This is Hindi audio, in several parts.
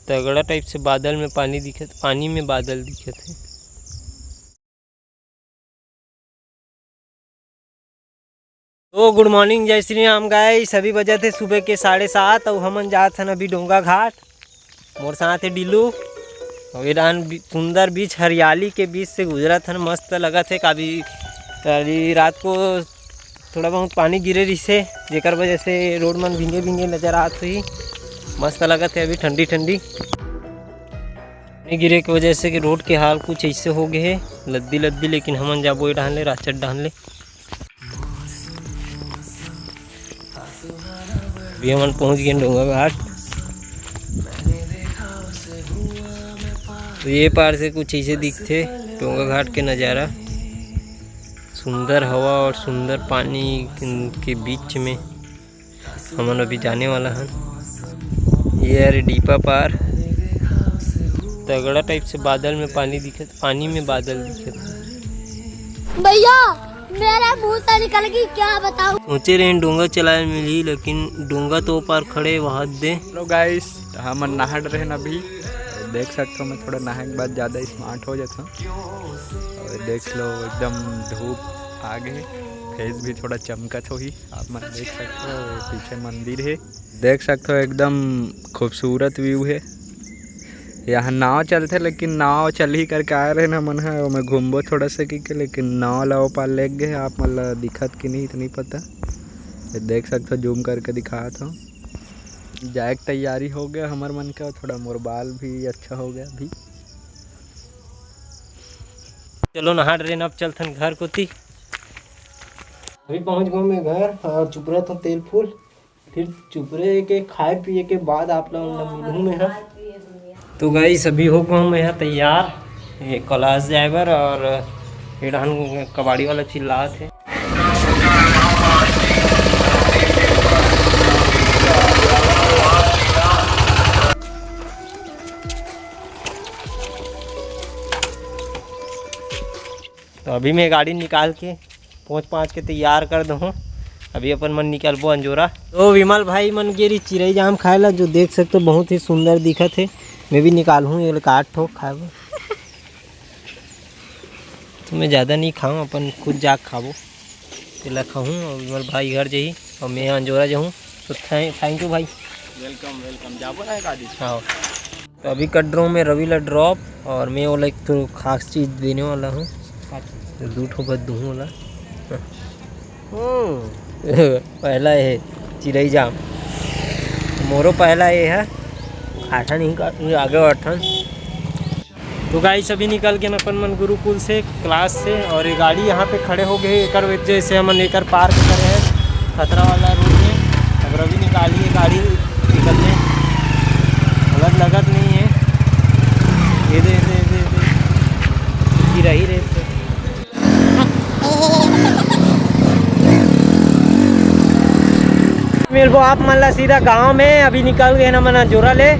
तगड़ा टाइप से बादल में पानी दिखत, पानी में बादल दिखत है। तो गुड मॉर्निंग, जय श्री राम गाइस। सभी बजे थे सुबह के 7:30 और हमन जात हन अभी डोंगा घाट। मोर साथ है डिल्लू और ईरान सुंदर बीच हरियाली के बीच से गुजरत हन। मस्त लगत है। कभी रात को थोड़ा बहुत पानी गिरे रही से, जेकर वजह से रोड मन भींगे भींगे नजर आत हुई। मस्त लगत है। अभी ठंडी ठंडी नहीं गिरे की वजह से कि रोड के हाल कुछ ऐसे हो गए है, लद्दी लद्दी। लेकिन हमन जाबो डाहन ले राचट डाहन ले। अभी हमन पहुंच गए डोंगा घाट। तो ये पार से कुछ ऐसे दिखते डोंगा घाट के नज़ारा। सुंदर हवा और सुंदर पानी के बीच में हमन अभी जाने वाला हन। ये है डीपा पार। तगड़ा टाइप से बादल में पानी दिखत, पानी में बादल दिखत। भैया मेरा मुंह से निकल गई, क्या बताऊं। सोचे रहे डोंगा चलाए मिली, लेकिन डोंगा तो पार खड़े वहां दे। हेलो गाइस, हम नहा रहे हैं अभी। देख सकते हो मैं थोड़ा नहाने के बाद ज़्यादा स्मार्ट हो जाता हूँ। और देख लो एकदम धूप आ गए, फेस भी थोड़ा चमकत हो ही। आप मन देख सकते हो पीछे मंदिर है, देख सकते हो एकदम खूबसूरत व्यू है। यहाँ नाव चलते, लेकिन नाव चल ही करके आ रहे ना मन है। मैं घूमबो थोड़ा सा की के, लेकिन नाव लाओ पार ले गए। आप मतलब दिखत कि नहीं इतनी पता, देख सकते हो जूम करके दिखा था। जाए की तैयारी हो गया हमार मन का। थोड़ा मोर बाल भी अच्छा हो गया अभी। चलो नहा रहे, अब चलथन घर को ती। अभी पहुंच गए मैं घर और चुप रहा था तेल फूल। फिर चुप रहे के खाए पिए के बाद आप लोग मिलूँ मैं यहाँ। तो गाइस अभी हो गया मैं यहाँ तैयार, ये क्लास ड्राइवर और एडहन कबाड़ी वाला चिल्लात है। तो अभी मैं गाड़ी निकाल के पहुँच के तैयार कर दूँ। अभी अपन मन निकलबो अंजोरा। तो विमल भाई मन गेरी चिरई जाम खाए ला, जो देख सकते हो बहुत ही सुंदर दिखत है। मैं भी निकालूँ ये काट ठोक खाबो। तो मैं ज़्यादा नहीं खाऊँ, अपन खुद जाग खाबो तेला खाऊँ। और विमल भाई घर जाही और मैं अंजोरा जाऊँ। तो थैंक यू भाई, वेलकम वेलकम। जाबो है गाड़ी। हाँ तो अभी कर रहा हूँ मैं रवि ला ड्रॉप, और मैं वो लाइक तो खास चीज़ देने वाला हूँ। दूठो बद दूँ वाला पहला है चिरई जाम, मोरो पहला ये है खाठा नहीं का आगे बढ़न। तो गाइस अभी निकल के अपन मन गुरुकुल से क्लास से, और ये गाड़ी यहाँ पे खड़े हो गए एक वजह से हमन एक पार्क करे हैं खतरा वाला रोड में। अब रवि निकालिए गाड़ी निकलने, अलग लगत नहीं है। ये दे रही रेत से। मेरे को आप मान ला सीधा गांव में अभी निकल गए ना मना जोरा ले।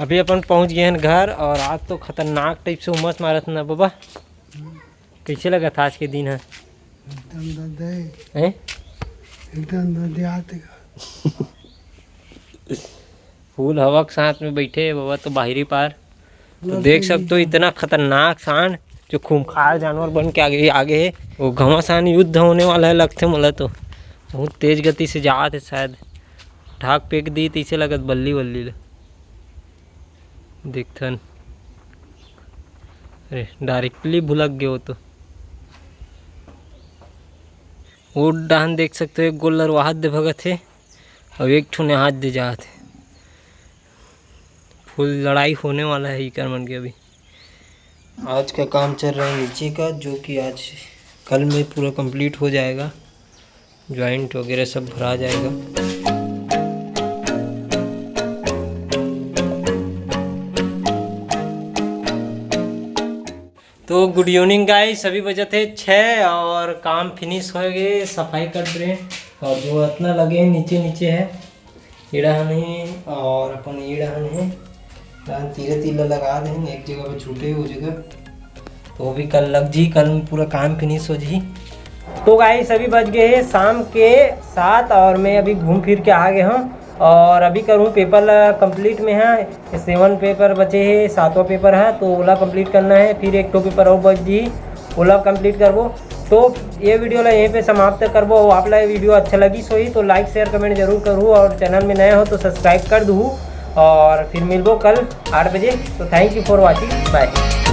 अभी अपन पहुंच गए हैं घर, और आज तो खतरनाक टाइप से उमस मारत ना बाबा। कैसे लगा था आज के दिन है? फूल हवा के साथ में बैठे है बाबा तो बाहरी पार। तो देख सकते हो इतना खतरनाक सांड जो खूंखार जानवर बन के आगे है। वो घमासान युद्ध होने वाला है लगते मला। तो बहुत तेज गति से जात है, शायद ढाक फेंक दी तो इसे लगत बल्ली बल्ली ले देखथन। अरे डायरेक्टली भुलक गए हो। तो वो डाहन देख सकते हो एक गोल लरवाहत दे भगत है और एक ठुने हाथ दे जात है। फुल लड़ाई होने वाला है इकर मन के। अभी आज का काम चल रहा है नीचे का, जो कि आज कल में पूरा कंप्लीट हो जाएगा। जॉइंट वगैरह सब भरा जाएगा। तो गुड इवनिंग गाइस, सभी बजे थे 6 और काम फिनिश हो गए। सफाई कर रहे हैं और जो इतना लगे हैं नीचे है ईड़ान है और अपन ईड़ान है तीरे तीला लगा देंगे एक जगह पे छूटे वो जगह। तो वो भी कल लग जी, कल में पूरा काम फिनिश हो जी। तो गाइस अभी बज गए हैं शाम के 7 और मैं अभी घूम फिर के आ गया हूँ। और अभी करूँ पेपर कंप्लीट में है, 7 पेपर बचे है, 7वां पेपर है तो ओला कंप्लीट करना है, फिर 1 पेपर और बच जी ओला कंप्लीट करबो। तो ये वीडियो ला यहीं पे समाप्त करबो। आप ला वीडियो अच्छा लगी सोई तो लाइक शेयर कमेंट जरूर करूँ, और चैनल में नए हो तो सब्सक्राइब कर दूँ। और फिर मिलबो कल 8 बजे। तो thank you for watching, bye.